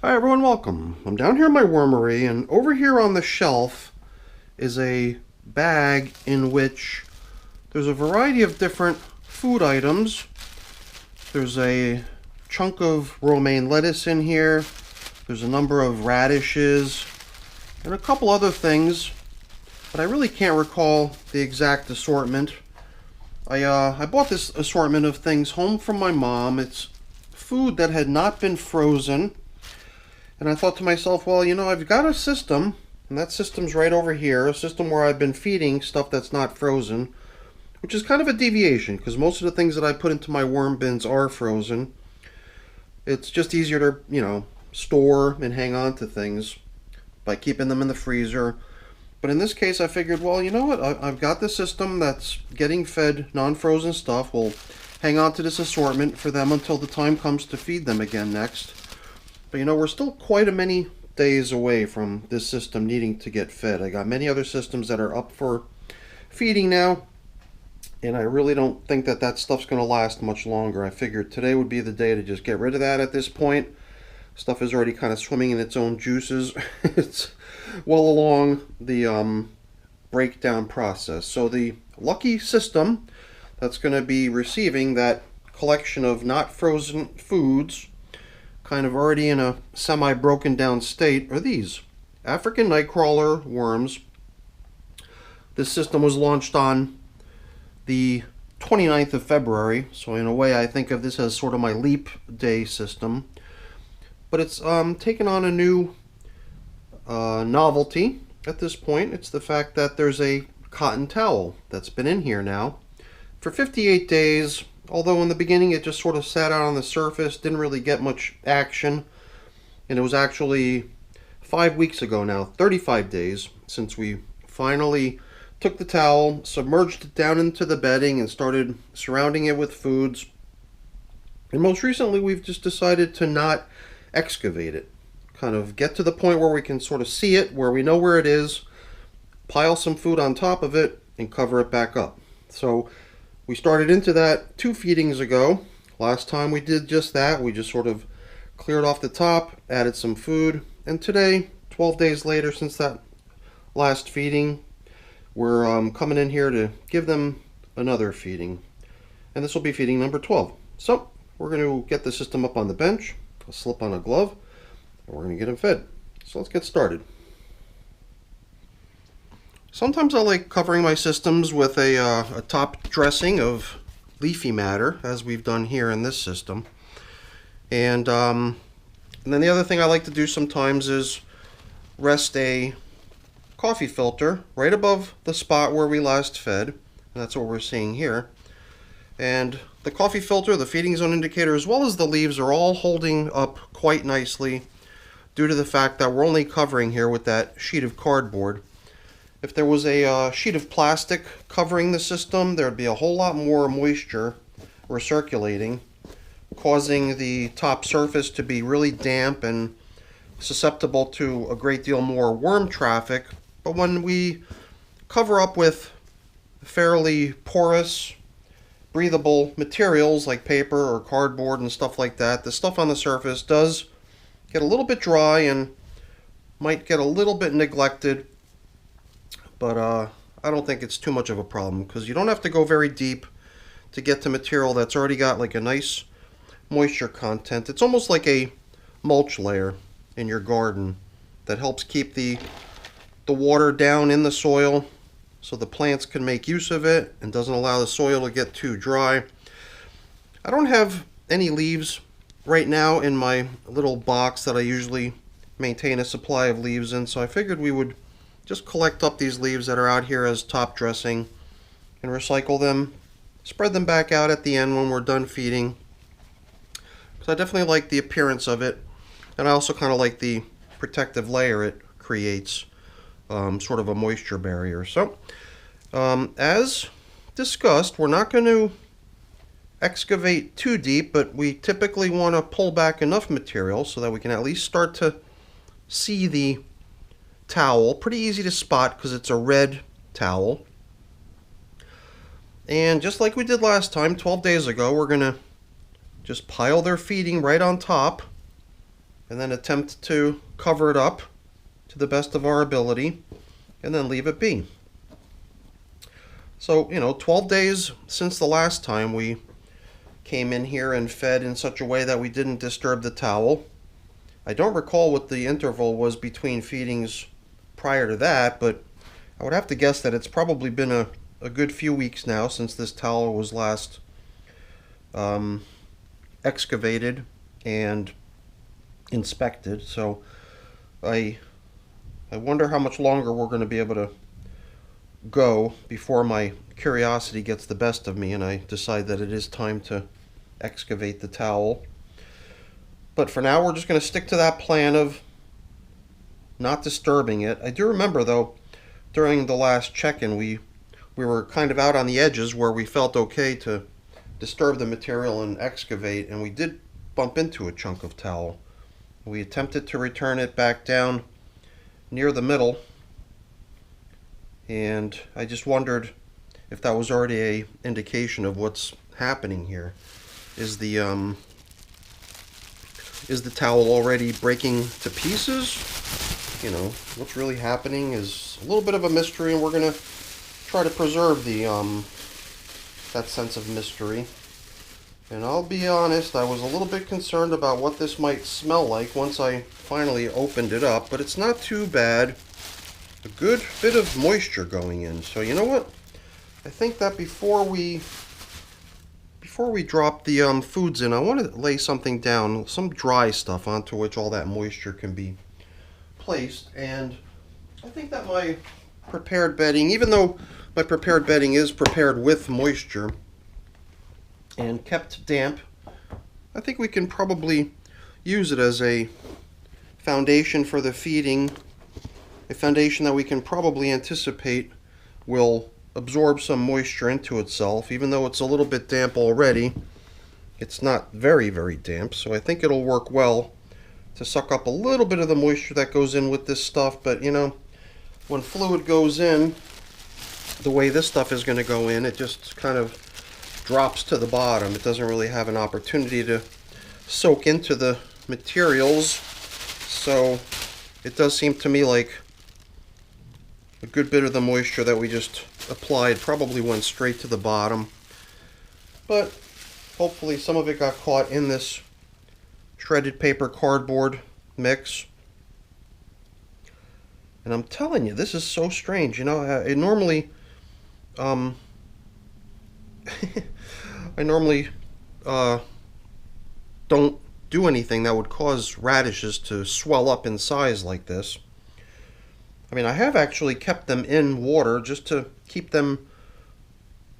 Hi everyone, welcome. I'm down here in my wormery, and over here on the shelf is a bag in which there's a variety of different food items. There's a chunk of romaine lettuce in here. There's a number of radishes and a couple other things, but I really can't recall the exact assortment. I bought this assortment of things home from my mom. It's food that had not been frozen. And I thought to myself, well, I've got a system, and that system's right over here, a system where I've been feeding stuff that's not frozen, which is kind of a deviation, because most of the things that I put into my worm bins are frozen. It's just easier to, store and hang on to things by keeping them in the freezer. But in this case, I figured, well, you know what, I've got this system that's getting fed non-frozen stuff. We'll hang on to this assortment for them until the time comes to feed them again next. But we're still quite a many days away from this system needing to get fed. I got many other systems that are up for feeding now, and I really don't think that that stuff's going to last much longer. I figured today would be the day to just get rid of that at this point. Stuff is already kind of swimming in its own juices. It's well along the breakdown process. So the lucky system that's going to be receiving that collection of not frozen foods kind of already in a semi-broken down state are these African nightcrawler worms. This system was launched on the 29th of February, so in a way I think of this as sort of my leap day system. But it's taken on a new novelty at this point. It's the fact that there's a cotton towel that's been in here now for 58 days. Although in the beginning it just sort of sat out on the surface, didn't really get much action. And it was actually 5 weeks ago now, 35 days, since we finally took the towel, submerged it down into the bedding, and started surrounding it with foods. And most recently we've just decided to not excavate it. Kind of get to the point where we can sort of see it, where we know where it is, pile some food on top of it, and cover it back up. So we started into that 2 feedings ago. Last time we did just that. We just sort of cleared off the top, added some food, and today, 12 days later since that last feeding, we're coming in here to give them another feeding. And this will be feeding number 12. So we're going to get the system up on the bench. I'll slip on a glove, and we're going to get them fed. So let's get started. Sometimes I like covering my systems with a top dressing of leafy matter, as we've done here in this system. And then the other thing I like to do sometimes is rest a coffee filter right above the spot where we last fed. And that's what we're seeing here. And the coffee filter, the feeding zone indicator, as well as the leaves are all holding up quite nicely due to the fact that we're only covering here with that sheet of cardboard. If there was a sheet of plastic covering the system, there would be a whole lot more moisture recirculating, causing the top surface to be really damp and susceptible to a great deal more worm traffic. But when we cover up with fairly porous, breathable materials like paper or cardboard and stuff like that, the stuff on the surface does get a little bit dry and might get a little bit neglected. But I don't think it's too much of a problem, because you don't have to go very deep to get to material that's already got like a nice moisture content. It's almost like a mulch layer in your garden that helps keep the water down in the soil so the plants can make use of it and doesn't allow the soil to get too dry. I don't have any leaves right now in my little box that I usually maintain a supply of leaves in, so I figured we would just collect up these leaves that are out here as top dressing and recycle them, spread them back out at the end when we're done feeding. Because I definitely like the appearance of it, and I also kind of like the protective layer it creates, sort of a moisture barrier. So, as discussed, we're not going to excavate too deep, but we typically want to pull back enough material so that we can at least start to see the towel. Pretty easy to spot because it's a red towel. And just like we did last time, 12 days ago, we're going to just pile their feeding right on top and then attempt to cover it up to the best of our ability, and then leave it be. So, 12 days since the last time we came in here and fed in such a way that we didn't disturb the towel. I don't recall what the interval was between feedings prior to that, but I would have to guess that it's probably been a good few weeks now since this towel was last excavated and inspected. So I wonder how much longer we're going to be able to go before my curiosity gets the best of me and I decide that it is time to excavate the towel. But for now, we're just going to stick to that plan of not disturbing it. I do remember, though, during the last check-in, we were kind of out on the edges where we felt okay to disturb the material and excavate, and we did bump into a chunk of towel. We attempted to return it back down near the middle, and I just wondered if that was already a indication of what's happening here. Is the towel already breaking to pieces? What's really happening is a little bit of a mystery, and we're going to try to preserve that sense of mystery. And I'll be honest, I was a little bit concerned about what this might smell like once I finally opened it up, but it's not too bad. A good bit of moisture going in. So you know what? I think that before we drop the foods in, I want to lay something down, some dry stuff onto which all that moisture can be placed. And I think that my prepared bedding, even though my prepared bedding is prepared with moisture and kept damp, I think we can probably use it as a foundation for the feeding, a foundation that we can probably anticipate will absorb some moisture into itself. Even though it's a little bit damp already, it's not very, very damp, so I think it'll work well to suck up a little bit of the moisture that goes in with this stuff. But when fluid goes in the way this stuff is going to go in, it just kind of drops to the bottom. It doesn't really have an opportunity to soak into the materials, so it does seem to me like a good bit of the moisture that we just applied probably went straight to the bottom. But hopefully some of it got caught in this shredded paper cardboard mix. And I'm telling you, this is so strange. I normally I normally don't do anything that would cause radishes to swell up in size like this. I mean, I have actually kept them in water just to keep them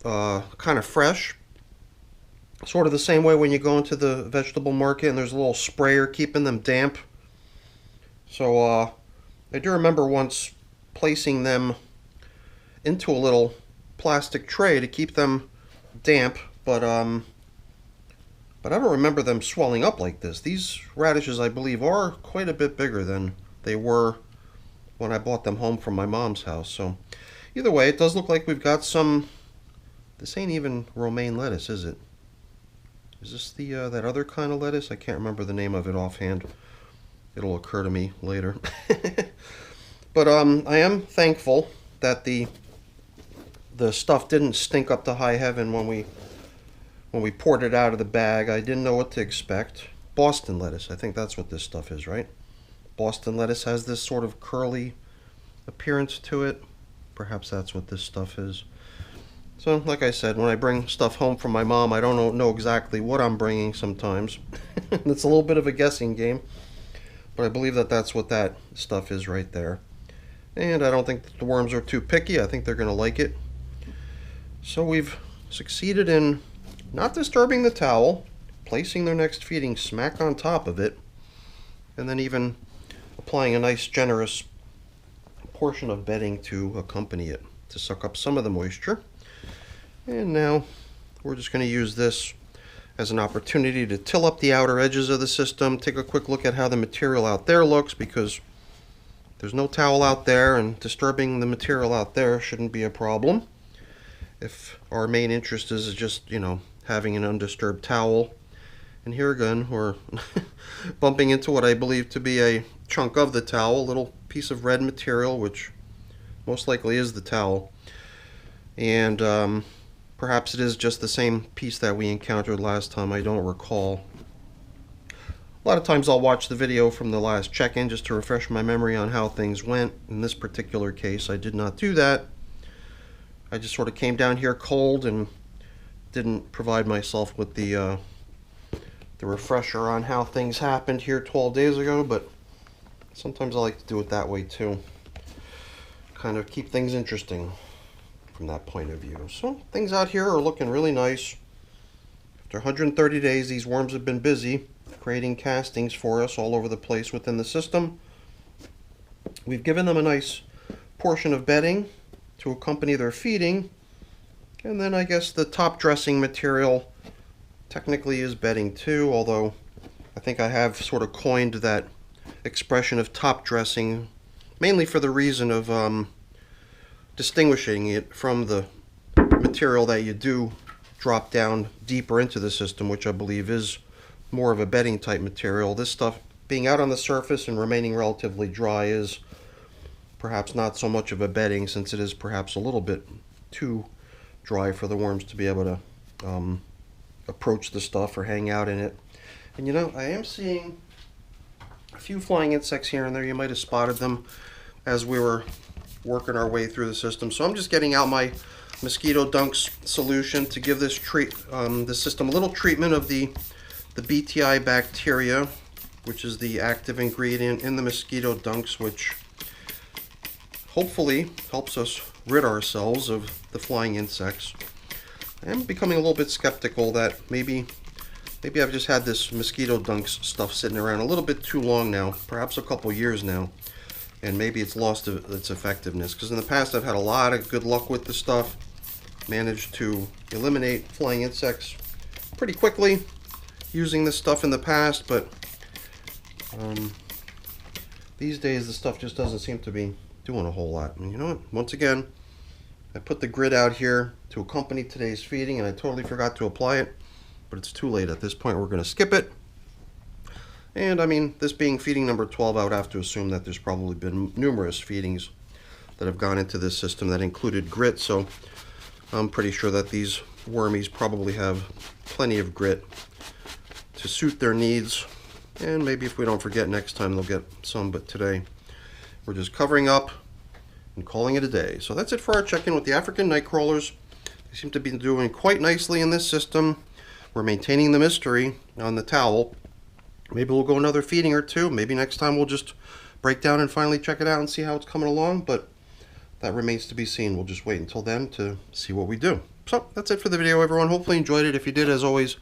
kind of fresh. Sort of the same way when you go into the vegetable market and there's a little sprayer keeping them damp. So I do remember once placing them into a little plastic tray to keep them damp, but I don't remember them swelling up like this. These radishes, I believe, are quite a bit bigger than they were when I bought them home from my mom's house. So either way, it does look like we've got some. This ain't even romaine lettuce, is it? Is this the that other kind of lettuce? I can't remember the name of it offhand. It'll occur to me later. But I am thankful that the stuff didn't stink up to high heaven when we poured it out of the bag. I didn't know what to expect. Boston lettuce, I think that's what this stuff is, right? Boston lettuce has this sort of curly appearance to it. Perhaps that's what this stuff is. So, like I said, when I bring stuff home from my mom, I don't know exactly what I'm bringing sometimes. It's a little bit of a guessing game. But I believe that that's what that stuff is right there. And I don't think that the worms are too picky. I think they're going to like it. So we've succeeded in not disturbing the towel, placing their next feeding smack on top of it, and then even applying a nice generous portion of bedding to accompany it, to suck up some of the moisture. And now we're just going to use this as an opportunity to till up the outer edges of the system, take a quick look at how the material out there looks, because there's no towel out there and disturbing the material out there shouldn't be a problem. If our main interest is just, having an undisturbed towel And here again, we're bumping into what I believe to be a chunk of the towel, a little piece of red material, which most likely is the towel. And perhaps it is just the same piece that we encountered last time, I don't recall. A lot of times I'll watch the video from the last check-in just to refresh my memory on how things went. In this particular case, I did not do that. I just sort of came down here cold and didn't provide myself with the refresher on how things happened here 12 days ago, but sometimes I like to do it that way too. Kind of keep things interesting from that point of view. So things out here are looking really nice. After 130 days, these worms have been busy creating castings for us all over the place within the system. We've given them a nice portion of bedding to accompany their feeding, and then I guess the top dressing material technically is bedding too, although I think I have sort of coined that expression of top dressing mainly for the reason of distinguishing it from the material that you do drop down deeper into the system, which I believe is more of a bedding type material. This stuff being out on the surface and remaining relatively dry is perhaps not so much of a bedding, since it is perhaps a little bit too dry for the worms to be able to approach the stuff or hang out in it. And you know, I am seeing a few flying insects here and there. You might have spotted them as we were working our way through the system. So I'm just getting out my Mosquito Dunks solution to give this system a little treatment of the BTI bacteria, which is the active ingredient in the Mosquito Dunks, which hopefully helps us rid ourselves of the flying insects. I am becoming a little bit skeptical that maybe I've just had this Mosquito Dunks stuff sitting around a little bit too long now, perhaps a couple years now, and maybe it's lost its effectiveness. Because in the past I've had a lot of good luck with the stuff, managed to eliminate flying insects pretty quickly using this stuff in the past, but these days the stuff just doesn't seem to be doing a whole lot. And you know what? Once again, I put the grid out here to accompany today's feeding, and I totally forgot to apply it, but it's too late at this point. We're going to skip it. And I mean, this being feeding number 12, I would have to assume that there's probably been numerous feedings that have gone into this system that included grit, so I'm pretty sure that these wormies probably have plenty of grit to suit their needs. And maybe if we don't forget next time, they'll get some, but today we're just covering up and calling it a day. So that's it for our check-in with the African night crawlers. They seem to be doing quite nicely in this system. We're maintaining the mystery on the towel. Maybe we'll go another feeding or two. Maybe next time we'll just break down and finally check it out and see how it's coming along, but that remains to be seen. We'll just wait until then to see what we do. So that's it for the video, everyone. Hopefully you enjoyed it. If you did, as always,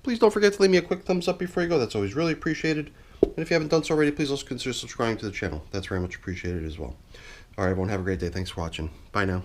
please don't forget to leave me a quick thumbs up before you go. That's always really appreciated. And if you haven't done so already, please also consider subscribing to the channel. That's very much appreciated as well. All right, everyone, have a great day. Thanks for watching. Bye now.